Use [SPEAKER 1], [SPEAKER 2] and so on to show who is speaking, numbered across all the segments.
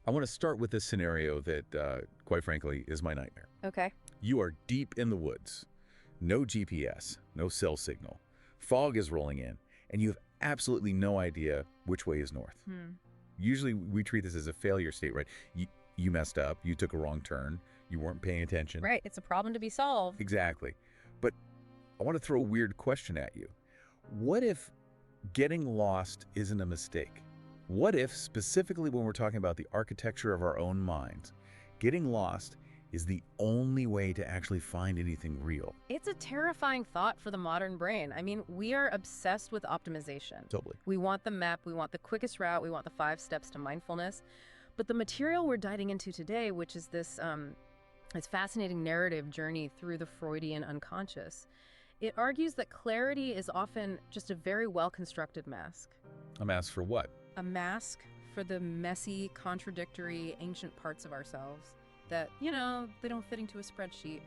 [SPEAKER 1] I want to start with this scenario that, quite frankly, is my nightmare.
[SPEAKER 2] Okay.
[SPEAKER 1] You are deep in the woods. No GPS, no cell signal. Fog is rolling in, and you have absolutely no idea which way is north. Usually we treat this as a failure state, right? You messed up, you took a wrong turn, you weren't paying attention.
[SPEAKER 2] Right, it's a problem to be solved.
[SPEAKER 1] Exactly. But I want to throw a weird question at you. What if getting lost isn't a mistake? What if, specifically when we're talking about the architecture of our own minds, getting lost is the only way to actually find anything real?
[SPEAKER 2] It's a terrifying thought for the modern brain. I mean, we are obsessed with optimization.
[SPEAKER 1] Totally.
[SPEAKER 2] We want the map, we want the quickest route, we want the 5 steps to mindfulness. But the material we're diving into today, which is this fascinating narrative journey through the Freudian unconscious, it argues that clarity is often just a very well-constructed mask.
[SPEAKER 1] A mask for what?
[SPEAKER 2] A mask for the messy, contradictory, ancient parts of ourselves that, they don't fit into a spreadsheet.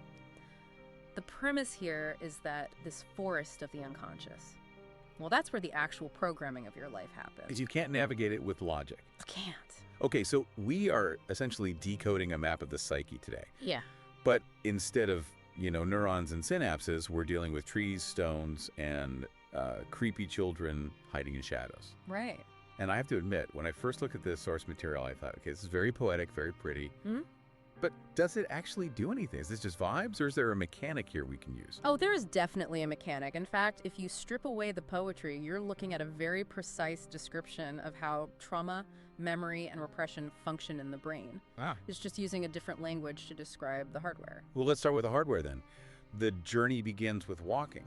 [SPEAKER 2] The premise here is that this forest of the unconscious, well, that's where the actual programming of your life happens.
[SPEAKER 1] You can't navigate it with logic.
[SPEAKER 2] You can't.
[SPEAKER 1] Okay, so we are essentially decoding a map of the psyche today.
[SPEAKER 2] Yeah.
[SPEAKER 1] But instead of, neurons and synapses, we're dealing with trees, stones, and creepy children hiding in shadows.
[SPEAKER 2] Right.
[SPEAKER 1] And I have to admit, when I first looked at this source material, I thought, okay, this is very poetic, very pretty. But does it actually do anything? Is this just vibes, or is there a mechanic here we can use?
[SPEAKER 2] Oh, there is definitely a mechanic. In fact, if you strip away the poetry, you're looking at a very precise description of how trauma, memory, and repression function in the brain. It's just using a different language to describe the hardware.
[SPEAKER 1] Well, let's start with the hardware then. The journey begins with walking,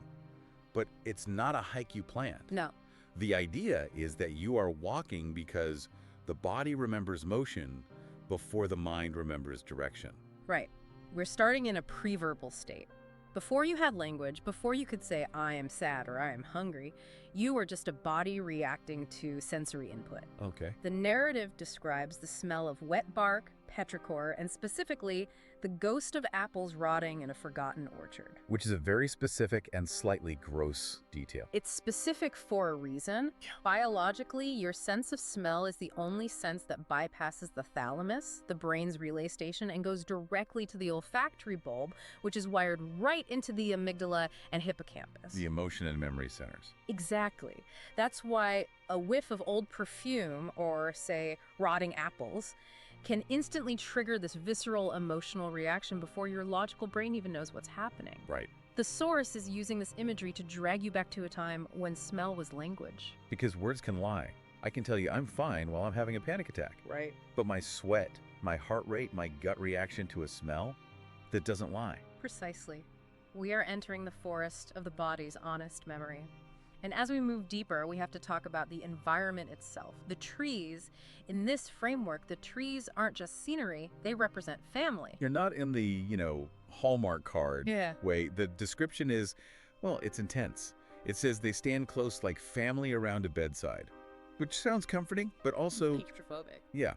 [SPEAKER 1] but it's not a hike you planned.
[SPEAKER 2] No.
[SPEAKER 1] The idea is that you are walking because the body remembers motion before the mind remembers direction.
[SPEAKER 2] Right. We're starting in a pre-verbal state. Before you had language, before you could say, I am sad or I am hungry, you were just a body reacting to sensory input.
[SPEAKER 1] Okay.
[SPEAKER 2] The narrative describes the smell of wet bark, petrichor, and specifically the ghost of apples rotting in a forgotten orchard.
[SPEAKER 1] Which is a very specific and slightly gross detail.
[SPEAKER 2] It's specific for a reason. Biologically, your sense of smell is the only sense that bypasses the thalamus, the brain's relay station, and goes directly to the olfactory bulb, which is wired right into the amygdala and hippocampus.
[SPEAKER 1] The emotion and memory centers.
[SPEAKER 2] Exactly. That's why a whiff of old perfume or, say, rotting apples can instantly trigger this visceral emotional reaction before your logical brain even knows what's happening.
[SPEAKER 1] Right.
[SPEAKER 2] The source is using this imagery to drag you back to a time when smell was language.
[SPEAKER 1] Because words can lie. I can tell you I'm fine while I'm having a panic attack.
[SPEAKER 2] Right.
[SPEAKER 1] But my sweat, my heart rate, my gut reaction to a smell, that doesn't lie.
[SPEAKER 2] Precisely. We are entering the forest of the body's honest memory. And as we move deeper, we have to talk about the environment itself. The trees, in this framework, the trees aren't just scenery, they represent family.
[SPEAKER 1] You're not in the, Hallmark card way. The description is, well, it's intense. It says they stand close like family around a bedside, which sounds comforting, but also
[SPEAKER 2] Claustrophobic.
[SPEAKER 1] Yeah,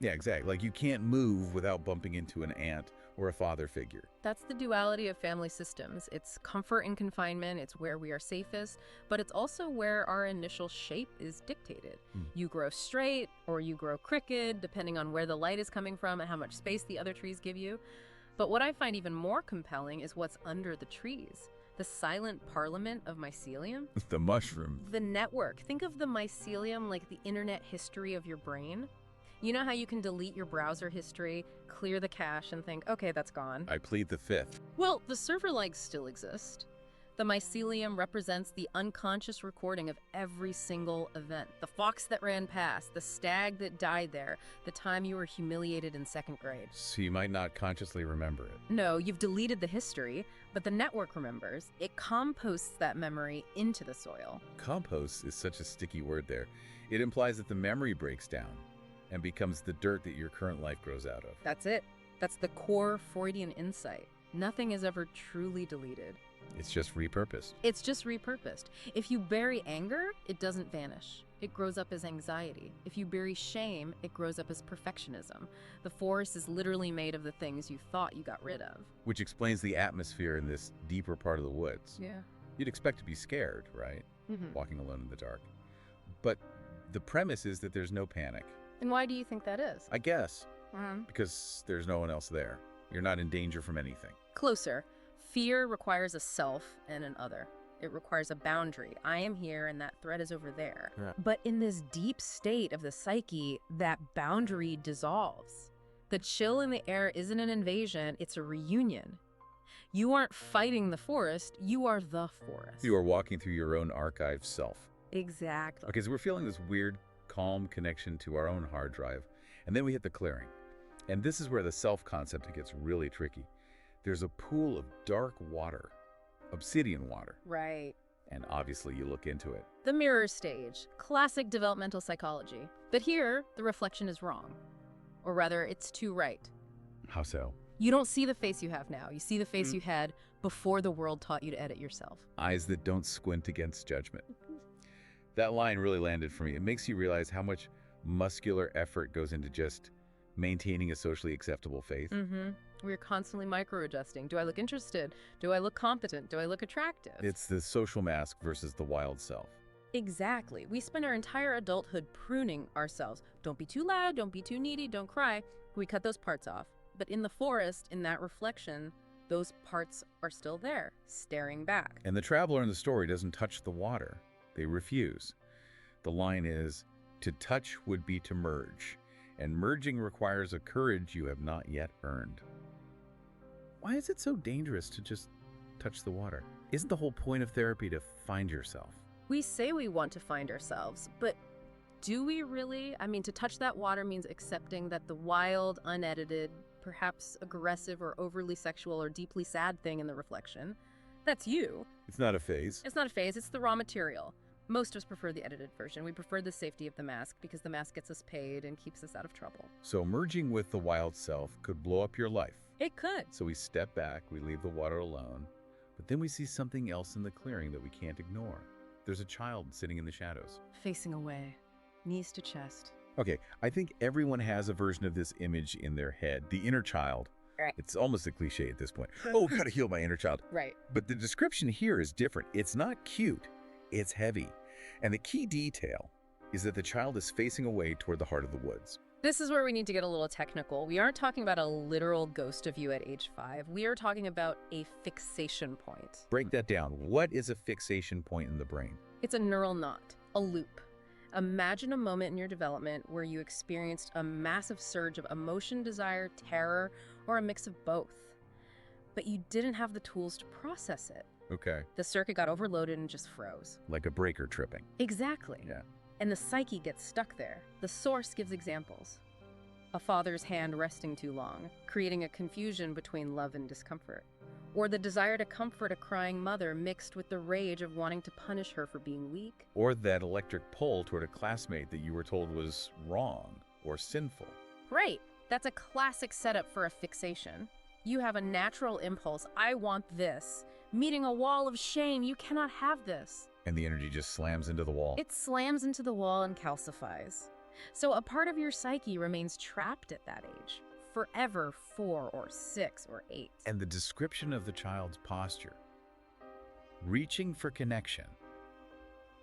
[SPEAKER 1] exactly. Like you can't move without bumping into an aunt or a father figure.
[SPEAKER 2] That's the duality of family systems. It's comfort in confinement, it's where we are safest, but it's also where our initial shape is dictated. You grow straight or you grow crooked, depending on where the light is coming from and how much space the other trees give you. But what I find even more compelling is what's under the trees. The silent parliament of mycelium.
[SPEAKER 1] The mushroom.
[SPEAKER 2] The network. Think of the mycelium like the internet history of your brain. You know how you can delete your browser history, clear the cache, and think, okay, that's gone?
[SPEAKER 1] I plead the fifth.
[SPEAKER 2] Well, the server legs still exist. The mycelium represents the unconscious recording of every single event. The fox that ran past, the stag that died there, the time you were humiliated in 2nd grade.
[SPEAKER 1] So you might not consciously remember it.
[SPEAKER 2] No, you've deleted the history, but the network remembers. It composts that memory into the soil.
[SPEAKER 1] Compost is such a sticky word there. It implies that the memory breaks down and becomes the dirt that your current life grows out of.
[SPEAKER 2] That's it. That's the core Freudian insight. Nothing is ever truly deleted.
[SPEAKER 1] It's just repurposed.
[SPEAKER 2] It's just repurposed. If you bury anger, it doesn't vanish. It grows up as anxiety. If you bury shame, it grows up as perfectionism. The forest is literally made of the things you thought you got rid of.
[SPEAKER 1] Which explains the atmosphere in this deeper part of the woods.
[SPEAKER 2] Yeah.
[SPEAKER 1] You'd expect to be scared, right? Walking alone in the dark. But the premise is that there's no panic,
[SPEAKER 2] And why do you think that is?
[SPEAKER 1] I guess because there's no one else there. You're not in danger from anything.
[SPEAKER 2] Closer. Fear requires a self and an other. It requires a boundary. I am here and that threat is over there.
[SPEAKER 1] Yeah.
[SPEAKER 2] But in this deep state of the psyche, that boundary dissolves. The chill in the air isn't an invasion, it's a reunion. You aren't fighting the forest, you are the forest.
[SPEAKER 1] You are walking through your own archived self.
[SPEAKER 2] Exactly.
[SPEAKER 1] Okay, so we're feeling this weird, calm connection to our own hard drive. And then we hit the clearing. And this is where the self concept gets really tricky. There's a pool of dark water, obsidian water.
[SPEAKER 2] Right.
[SPEAKER 1] And obviously you look into it.
[SPEAKER 2] The mirror stage, classic developmental psychology. But here, the reflection is wrong. Or rather, it's too right.
[SPEAKER 1] How so?
[SPEAKER 2] You don't see the face you have now. You see the face you had before the world taught you to edit yourself.
[SPEAKER 1] Eyes that don't squint against judgment. That line really landed for me. It makes you realize how much muscular effort goes into just maintaining a socially acceptable face.
[SPEAKER 2] We're constantly micro-adjusting. Do I look interested? Do I look competent? Do I look attractive?
[SPEAKER 1] It's the social mask versus the wild self.
[SPEAKER 2] Exactly. We spend our entire adulthood pruning ourselves. Don't be too loud, don't be too needy, don't cry. We cut those parts off. But in the forest, in that reflection, those parts are still there, staring back.
[SPEAKER 1] And the traveler in the story doesn't touch the water. They refuse. The line is, to touch would be to merge, and merging requires a courage you have not yet earned. Why is it so dangerous to just touch the water? Isn't the whole point of therapy to find yourself?
[SPEAKER 2] We say we want to find ourselves, but do we really? I mean, to touch that water means accepting that the wild, unedited, perhaps aggressive or overly sexual or deeply sad thing in the reflection, that's you.
[SPEAKER 1] It's not a phase.
[SPEAKER 2] It's not a phase, it's the raw material. Most of us prefer the edited version. We prefer the safety of the mask because the mask gets us paid and keeps us out of trouble.
[SPEAKER 1] So merging with the wild self could blow up your life.
[SPEAKER 2] It could.
[SPEAKER 1] So we step back, we leave the water alone, but then we see something else in the clearing that we can't ignore. There's a child sitting in the shadows.
[SPEAKER 2] Facing away, knees to chest.
[SPEAKER 1] Okay, I think everyone has a version of this image in their head. The inner child.
[SPEAKER 2] Right.
[SPEAKER 1] It's almost a cliche at this point. Oh, gotta heal my inner child.
[SPEAKER 2] Right.
[SPEAKER 1] But the description here is different. It's not cute, it's heavy. And the key detail is that the child is facing away toward the heart of the woods.
[SPEAKER 2] This is where we need to get a little technical. We aren't talking about a literal ghost of you at age 5. We are talking about a fixation point.
[SPEAKER 1] Break that down. What is a fixation point in the brain?
[SPEAKER 2] It's a neural knot, a loop. Imagine a moment in your development where you experienced a massive surge of emotion, desire, terror, or a mix of both. But you didn't have the tools to process it.
[SPEAKER 1] Okay.
[SPEAKER 2] The circuit got overloaded and just froze.
[SPEAKER 1] Like a breaker tripping.
[SPEAKER 2] Exactly.
[SPEAKER 1] Yeah.
[SPEAKER 2] And the psyche gets stuck there. The source gives examples. A father's hand resting too long, creating a confusion between love and discomfort. Or the desire to comfort a crying mother mixed with the rage of wanting to punish her for being weak.
[SPEAKER 1] Or that electric pull toward a classmate that you were told was wrong or sinful.
[SPEAKER 2] Right. That's a classic setup for a fixation. You have a natural impulse, I want this. Meeting a wall of shame, you cannot have this.
[SPEAKER 1] And the energy just slams into the wall.
[SPEAKER 2] It slams into the wall and calcifies. So a part of your psyche remains trapped at that age, forever 4 or 6 or 8.
[SPEAKER 1] And the description of the child's posture, reaching for connection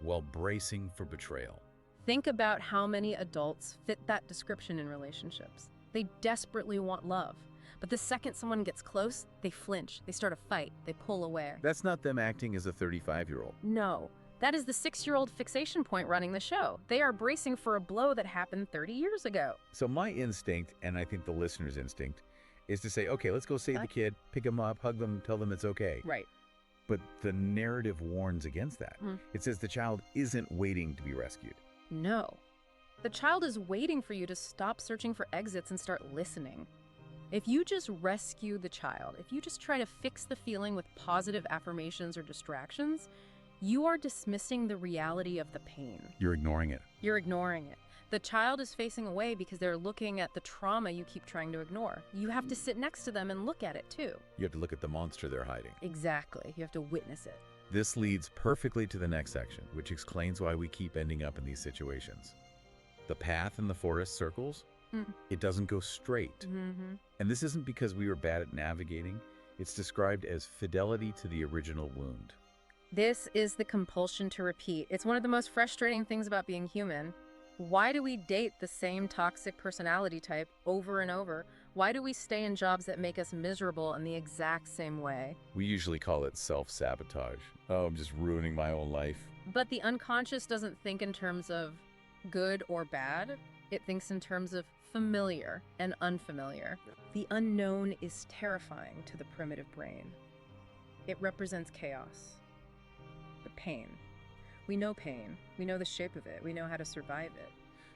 [SPEAKER 1] while bracing for betrayal.
[SPEAKER 2] Think about how many adults fit that description in relationships. They desperately want love. But the second someone gets close, they flinch, they start a fight, they pull away.
[SPEAKER 1] That's not them acting as a 35-year-old.
[SPEAKER 2] No, that is the 6-year-old fixation point running the show. They are bracing for a blow that happened 30 years ago.
[SPEAKER 1] So my instinct, and I think the listener's instinct, is to say, okay, let's go save the kid, pick him up, hug them, tell them it's okay.
[SPEAKER 2] Right.
[SPEAKER 1] But the narrative warns against that. It says the child isn't waiting to be rescued.
[SPEAKER 2] No. The child is waiting for you to stop searching for exits and start listening. If you just rescue the child, if you just try to fix the feeling with positive affirmations or distractions, you are dismissing the reality of the pain.
[SPEAKER 1] You're ignoring it.
[SPEAKER 2] You're ignoring it. The child is facing away because they're looking at the trauma you keep trying to ignore. You have to sit next to them and look at it too.
[SPEAKER 1] You have to look at the monster they're hiding.
[SPEAKER 2] Exactly. You have to witness it.
[SPEAKER 1] This leads perfectly to the next section, which explains why we keep ending up in these situations. The path in the forest circles, it doesn't go straight. And this isn't because we were bad at navigating. It's described as fidelity to the original wound.
[SPEAKER 2] This is the compulsion to repeat. It's one of the most frustrating things about being human. Why do we date the same toxic personality type over and over? Why do we stay in jobs that make us miserable in the exact same way?
[SPEAKER 1] We usually call it self-sabotage. Oh, I'm just ruining my own life.
[SPEAKER 2] But the unconscious doesn't think in terms of good or bad. It thinks in terms of familiar and unfamiliar. The unknown is terrifying to the primitive brain. It represents chaos, the pain. We know pain. We know the shape of it. We know how to survive it.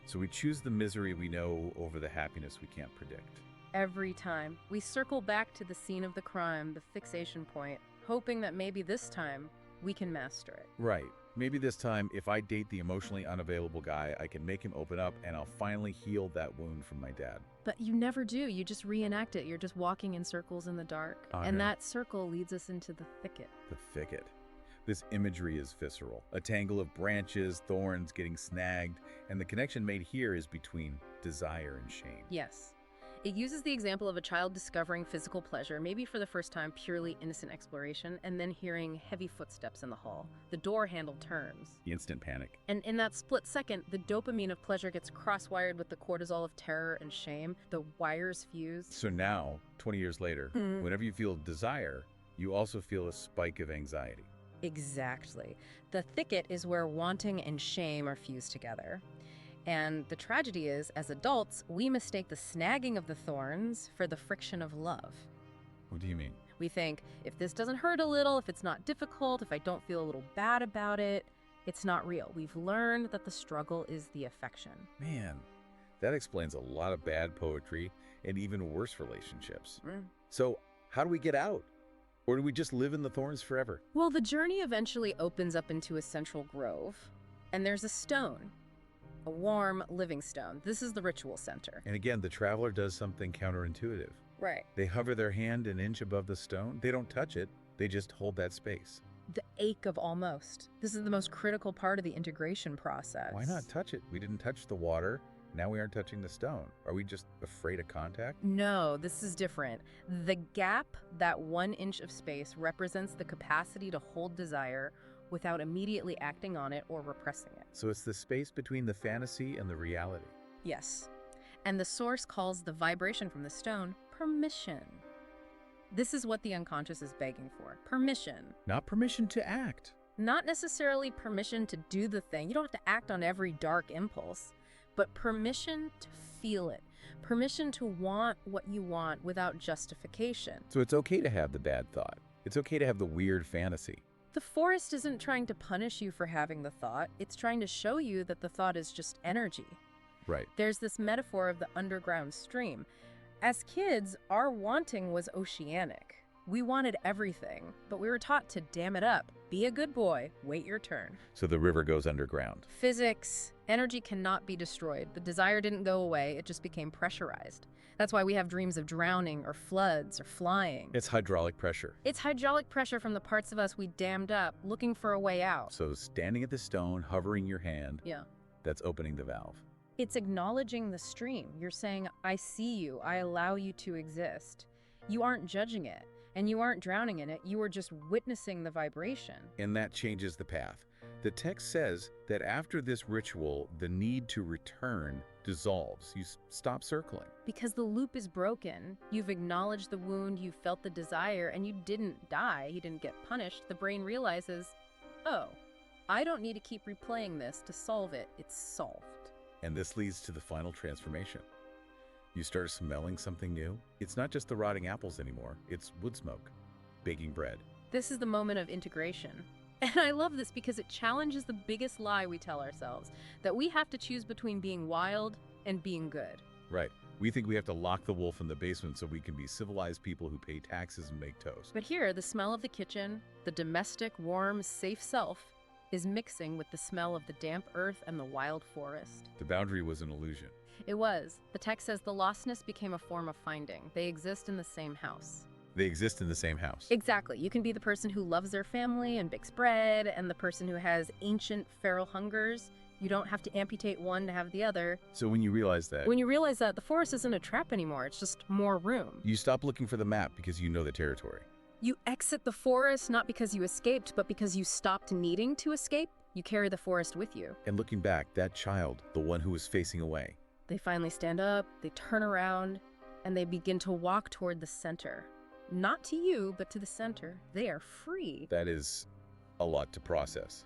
[SPEAKER 1] So we choose the misery we know over the happiness we can't predict.
[SPEAKER 2] Every time, we circle back to the scene of the crime, the fixation point, hoping that maybe this time we can master it.
[SPEAKER 1] Right. Maybe this time, if I date the emotionally unavailable guy, I can make him open up and I'll finally heal that wound from my dad.
[SPEAKER 2] But you never do. You just reenact it. You're just walking in circles in the dark.
[SPEAKER 1] I
[SPEAKER 2] And
[SPEAKER 1] know.
[SPEAKER 2] that circle leads us into the thicket.
[SPEAKER 1] The thicket. This imagery is visceral. A tangle of branches, thorns getting snagged, and the connection made here is between desire and shame.
[SPEAKER 2] Yes. It uses the example of a child discovering physical pleasure, maybe for the first time, purely innocent exploration, and then hearing heavy footsteps in the hall. The door handle turns.
[SPEAKER 1] The instant panic.
[SPEAKER 2] And in that split second, the dopamine of pleasure gets cross-wired with the cortisol of terror and shame. The wires fuse.
[SPEAKER 1] So now, 20 years later, whenever you feel desire, you also feel a spike of anxiety.
[SPEAKER 2] Exactly. The thicket is where wanting and shame are fused together. And the tragedy is, as adults, we mistake the snagging of the thorns for the friction of love.
[SPEAKER 1] What do you mean?
[SPEAKER 2] We think, if this doesn't hurt a little, if it's not difficult, if I don't feel a little bad about it, it's not real. We've learned that the struggle is the affection.
[SPEAKER 1] Man, that explains a lot of bad poetry and even worse relationships. So how do we get out? Or do we just live in the thorns forever?
[SPEAKER 2] Well, the journey eventually opens up into a central grove, and there's a stone. A warm, living stone. This is the ritual center.
[SPEAKER 1] And again, the traveler does something counterintuitive.
[SPEAKER 2] Right.
[SPEAKER 1] They hover their hand an inch above the stone. They don't touch it. They just hold that space.
[SPEAKER 2] The ache of almost. This is the most critical part of the integration process.
[SPEAKER 1] Why not touch it? We didn't touch the water. Now we aren't touching the stone. Are we just afraid of contact?
[SPEAKER 2] No, this is different. The gap, that 1 inch of space, represents the capacity to hold desire without immediately acting on it or repressing it.
[SPEAKER 1] So it's the space between the fantasy and the reality.
[SPEAKER 2] Yes. And the source calls the vibration from the stone permission. This is what the unconscious is begging for. Permission.
[SPEAKER 1] Not permission to act.
[SPEAKER 2] Not necessarily permission to do the thing. You don't have to act on every dark impulse, but permission to feel it. Permission to want what you want without justification.
[SPEAKER 1] So it's okay to have the bad thought. It's okay to have the weird fantasy.
[SPEAKER 2] The forest isn't trying to punish you for having the thought. It's trying to show you that the thought is just energy.
[SPEAKER 1] Right.
[SPEAKER 2] There's this metaphor of the underground stream. As kids, our wanting was oceanic. We wanted everything, but we were taught to dam it up. Be a good boy, wait your turn.
[SPEAKER 1] So the river goes underground.
[SPEAKER 2] Physics, energy cannot be destroyed. The desire didn't go away, it just became pressurized. That's why we have dreams of drowning or floods or flying.
[SPEAKER 1] It's hydraulic pressure.
[SPEAKER 2] It's hydraulic pressure from the parts of us we dammed up, looking for a way out.
[SPEAKER 1] So standing at the stone, hovering your hand,
[SPEAKER 2] Yeah.
[SPEAKER 1] that's opening the valve.
[SPEAKER 2] It's acknowledging the stream. You're saying, I see you, I allow you to exist. You aren't judging it, and you aren't drowning in it, you are just witnessing the vibration.
[SPEAKER 1] And that changes the path. The text says that after this ritual, the need to return dissolves. You stop circling.
[SPEAKER 2] Because the loop is broken, you've acknowledged the wound, you felt the desire, and you didn't die, you didn't get punished. The brain realizes, oh, I don't need to keep replaying this to solve it, it's solved.
[SPEAKER 1] And this leads to the final transformation. You start smelling something new. It's not just the rotting apples anymore. It's wood smoke, baking bread.
[SPEAKER 2] This is the moment of integration. And I love this because it challenges the biggest lie we tell ourselves, that we have to choose between being wild and being good.
[SPEAKER 1] Right. We think we have to lock the wolf in the basement so we can be civilized people who pay taxes and make toast.
[SPEAKER 2] But here, the smell of the kitchen, the domestic, warm, safe self, is mixing with the smell of the damp earth and the wild forest.
[SPEAKER 1] The boundary was an illusion.
[SPEAKER 2] It was. The text says the lostness became a form of finding. They exist in the same house.
[SPEAKER 1] They exist in the same house.
[SPEAKER 2] Exactly. You can be the person who loves their family and bakes bread, and the person who has ancient feral hungers. You don't have to amputate one to have the other.
[SPEAKER 1] So when you realize that,
[SPEAKER 2] the forest isn't a trap anymore, it's just more room.
[SPEAKER 1] you stop looking for the map because you know the territory.
[SPEAKER 2] You exit the forest not because you escaped, but because you stopped needing to escape. You carry the forest with you.
[SPEAKER 1] And looking back, that child, the one who was facing away,
[SPEAKER 2] They finally stand up, they turn around, and they begin to walk toward the center. Not to you, but to the center. They are free.
[SPEAKER 1] that is a lot to process.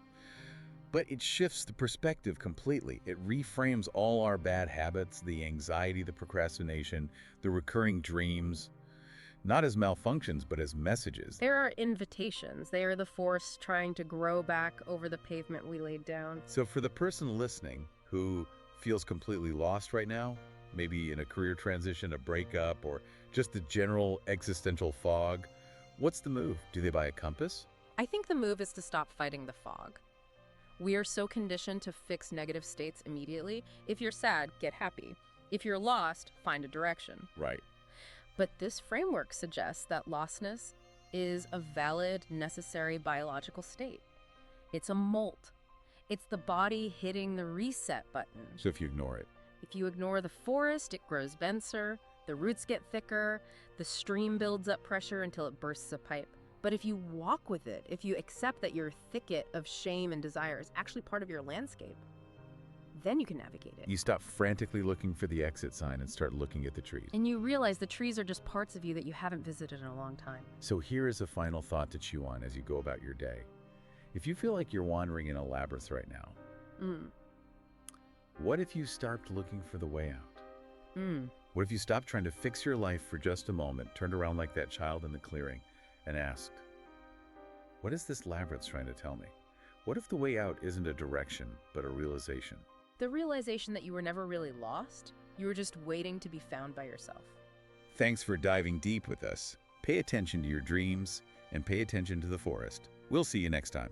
[SPEAKER 1] But it shifts the perspective completely. It reframes all our bad habits, the anxiety, the procrastination, the recurring dreams, not as malfunctions, but as messages.
[SPEAKER 2] There are invitations. They are the forest trying to grow back over the pavement we laid down.
[SPEAKER 1] So for the person listening who feels completely lost right now, maybe in a career transition, a breakup, or just the general existential fog, what's the move? Do they buy a compass?
[SPEAKER 2] I think the move is to stop fighting the fog. We are so conditioned to fix negative states immediately. If you're sad, get happy. If you're lost, find a direction.
[SPEAKER 1] Right.
[SPEAKER 2] But this framework suggests that lostness is a valid, necessary biological state. It's a molt. It's the body hitting the reset button.
[SPEAKER 1] So if you ignore it.
[SPEAKER 2] If you ignore the forest, it grows denser, the roots get thicker, the stream builds up pressure until it bursts a pipe. But if you walk with it, if you accept that your thicket of shame and desire is actually part of your landscape, then you can navigate it.
[SPEAKER 1] You stop frantically looking for the exit sign and start looking at the trees.
[SPEAKER 2] And you realize the trees are just parts of you that you haven't visited in a long time.
[SPEAKER 1] So here is a final thought to chew on as you go about your day. If you feel like you're wandering in a labyrinth right now, what if you stopped looking for the way out? What if you stopped trying to fix your life for just a moment, turned around like that child in the clearing, and asked, what is this labyrinth trying to tell me? What if the way out isn't a direction, but a realization?
[SPEAKER 2] The realization that you were never really lost, you were just waiting to be found by yourself.
[SPEAKER 1] Thanks for diving deep with us. Pay attention to your dreams and pay attention to the forest. We'll see you next time.